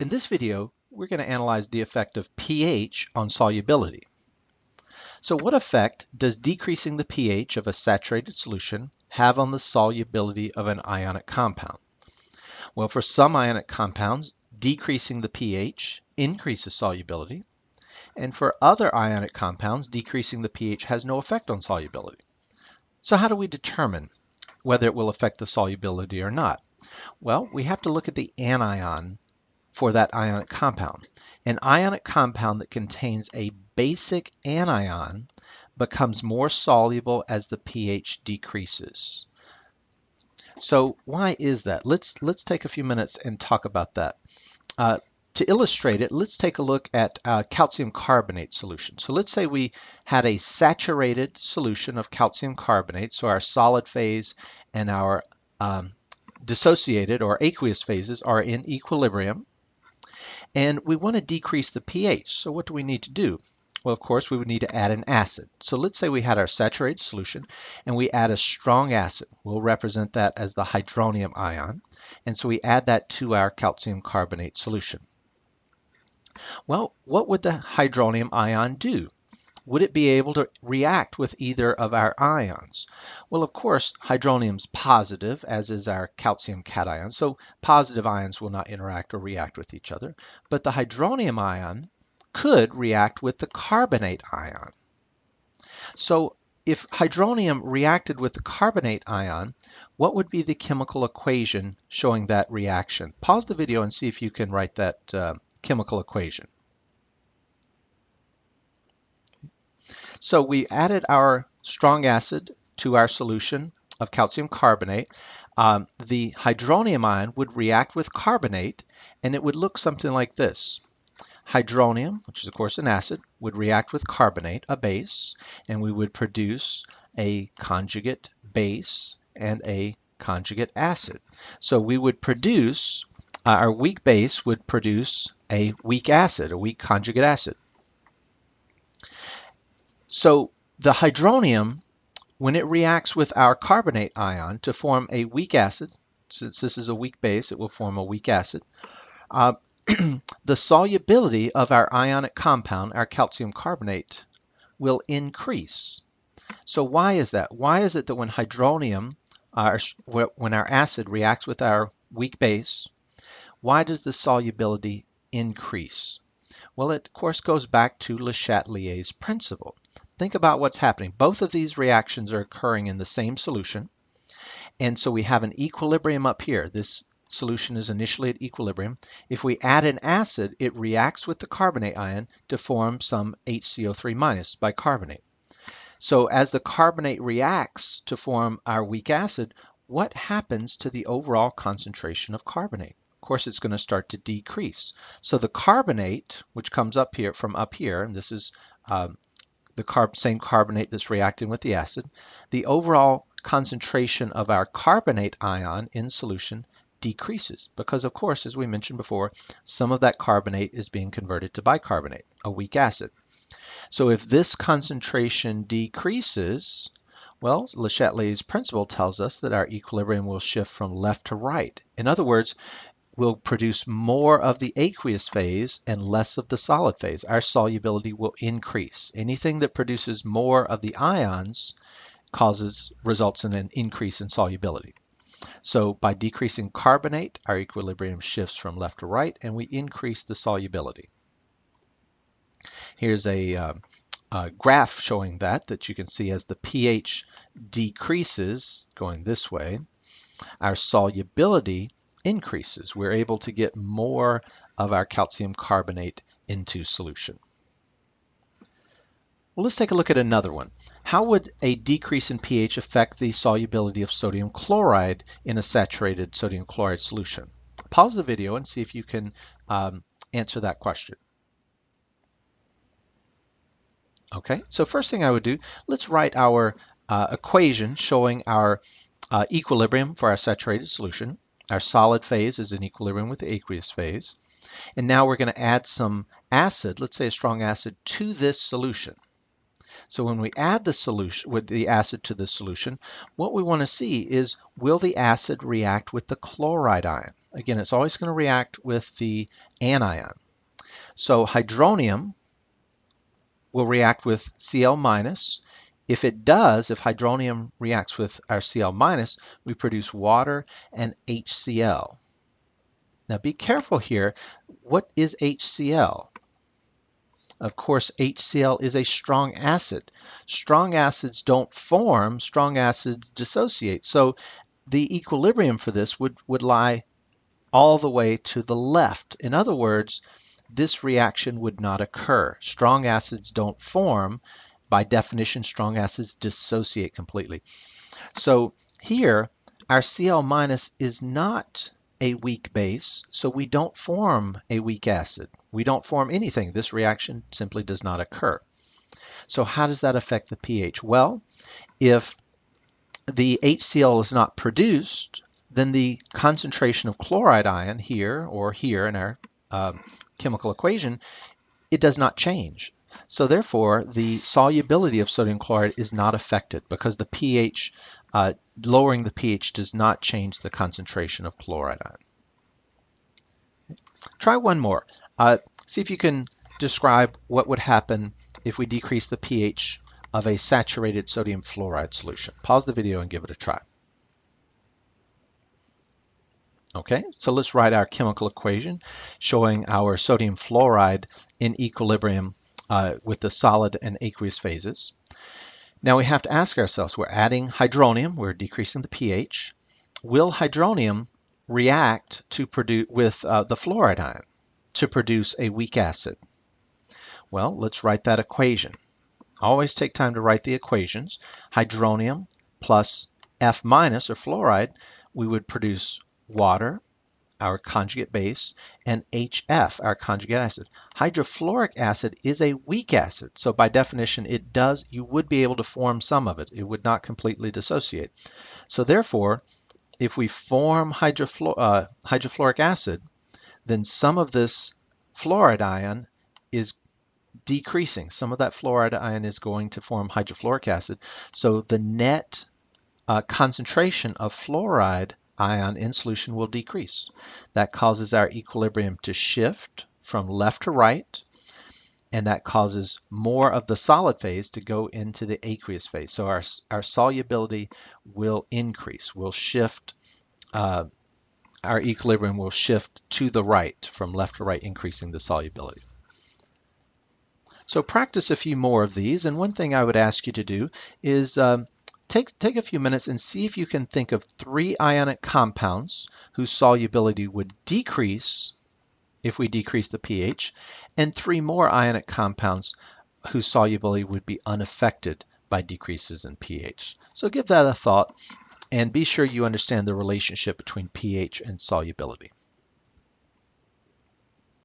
In this video, we're going to analyze the effect of pH on solubility. So what effect does decreasing the pH of a saturated solution have on the solubility of an ionic compound? Well, for some ionic compounds, decreasing the pH increases solubility, and for other ionic compounds, decreasing the pH has no effect on solubility. So how do we determine whether it will affect the solubility or not? Well, we have to look at the anion for that ionic compound. An ionic compound that contains a basic anion becomes more soluble as the pH decreases. So why is that? Let's take a few minutes and talk about that. To illustrate it, let's take a look at calcium carbonate solution. So let's say we had a saturated solution of calcium carbonate, so our solid phase and our dissociated or aqueous phases are in equilibrium. And we want to decrease the pH. So what do we need to do? Well, of course, we would need to add an acid. So let's say we had our saturated solution and we add a strong acid. We'll represent that as the hydronium ion. And so we add that to our calcium carbonate solution. Well, what would the hydronium ion do? Would it be able to react with either of our ions? Well, of course, hydronium's positive, as is our calcium cation, so positive ions will not interact or react with each other, but the hydronium ion could react with the carbonate ion. So if hydronium reacted with the carbonate ion, what would be the chemical equation showing that reaction? Pause the video and see if you can write that chemical equation. So we added our strong acid to our solution of calcium carbonate. The hydronium ion would react with carbonate, and it would look something like this. Hydronium, which is of course an acid, would react with carbonate, a base, and we would produce a conjugate base and a conjugate acid. So we would produce, our weak base would produce a weak acid, a weak conjugate acid. So the hydronium, when it reacts with our carbonate ion to form a weak acid, since this is a weak base, it will form a weak acid. The solubility of our ionic compound, our calcium carbonate, will increase. So why is that? Why is it that when hydronium, when our acid reacts with our weak base, why does the solubility increase? Well, it of course goes back to Le Chatelier's principle. Think about what's happening. Both of these reactions are occurring in the same solution. And so we have an equilibrium up here. This solution is initially at equilibrium. If we add an acid, it reacts with the carbonate ion to form some HCO3- bicarbonate. So as the carbonate reacts to form our weak acid, what happens to the overall concentration of carbonate? Of course, it's going to start to decrease. So the carbonate, which comes up here from up here, and this is the same carbonate that's reacting with the acid, the overall concentration of our carbonate ion in solution decreases because, of course, as we mentioned before, some of that carbonate is being converted to bicarbonate, a weak acid. So if this concentration decreases, well, Le Chatelier's principle tells us that our equilibrium will shift from left to right. In other words, we'll produce more of the aqueous phase and less of the solid phase. Our solubility will increase. Anything that produces more of the ions results in an increase in solubility. So by decreasing carbonate, our equilibrium shifts from left to right, and we increase the solubility. Here's a graph showing that you can see as the pH decreases, going this way, our solubility increases. We're able to get more of our calcium carbonate into solution. Well, let's take a look at another one. How would a decrease in pH affect the solubility of sodium chloride in a saturated sodium chloride solution? Pause the video and see if you can answer that question. Okay, so first thing I would do, let's write our equation showing our equilibrium for our saturated solution. Our solid phase is in equilibrium with the aqueous phase. And now we're going to add some acid, let's say a strong acid, to this solution. So when we add the solution with the acid to the solution, what we want to see is, will the acid react with the chloride ion? again, it's always going to react with the anion. So hydronium will react with Cl minus. If it does, if hydronium reacts with our Cl minus, we produce water and HCl. Now be careful here. What is HCl? Of course, HCl is a strong acid. Strong acids don't form, strong acids dissociate. So the equilibrium for this would lie all the way to the left. In other words, this reaction would not occur. Strong acids don't form. By definition, strong acids dissociate completely. So here, our Cl minus is not a weak base, so we don't form a weak acid. We don't form anything. This reaction simply does not occur. So how does that affect the pH? Well, if the HCl is not produced, then the concentration of chloride ion here or here in our chemical equation, it does not change. So therefore, the solubility of sodium chloride is not affected because the pH, lowering the pH does not change the concentration of chloride ion. Try one more. See if you can describe what would happen if we decrease the pH of a saturated sodium fluoride solution. Pause the video and give it a try. Okay, so let's write our chemical equation showing our sodium fluoride in equilibrium with the solid and aqueous phases. Now we have to ask ourselves, we're adding hydronium, we're decreasing the pH. Will hydronium react to produce with the fluoride ion to produce a weak acid? Well, let's write that equation. Always take time to write the equations. Hydronium plus F minus, or fluoride, we would produce water, our conjugate base, and HF, our conjugate acid. Hydrofluoric acid is a weak acid, so by definition you would be able to form some of it. It would not completely dissociate. So therefore, if we form hydrofluoric acid, then some of this fluoride ion is decreasing. Some of that fluoride ion is going to form hydrofluoric acid. So the net concentration of fluoride ion in solution will decrease. That causes our equilibrium to shift from left to right, and that causes more of the solid phase to go into the aqueous phase. So our solubility will increase, will shift, our equilibrium will shift to the right, from left to right, increasing the solubility. So practice a few more of these, and one thing I would ask you to do is take a few minutes and see if you can think of 3 ionic compounds whose solubility would decrease if we decrease the pH, and 3 more ionic compounds whose solubility would be unaffected by decreases in pH. So give that a thought and be sure you understand the relationship between pH and solubility.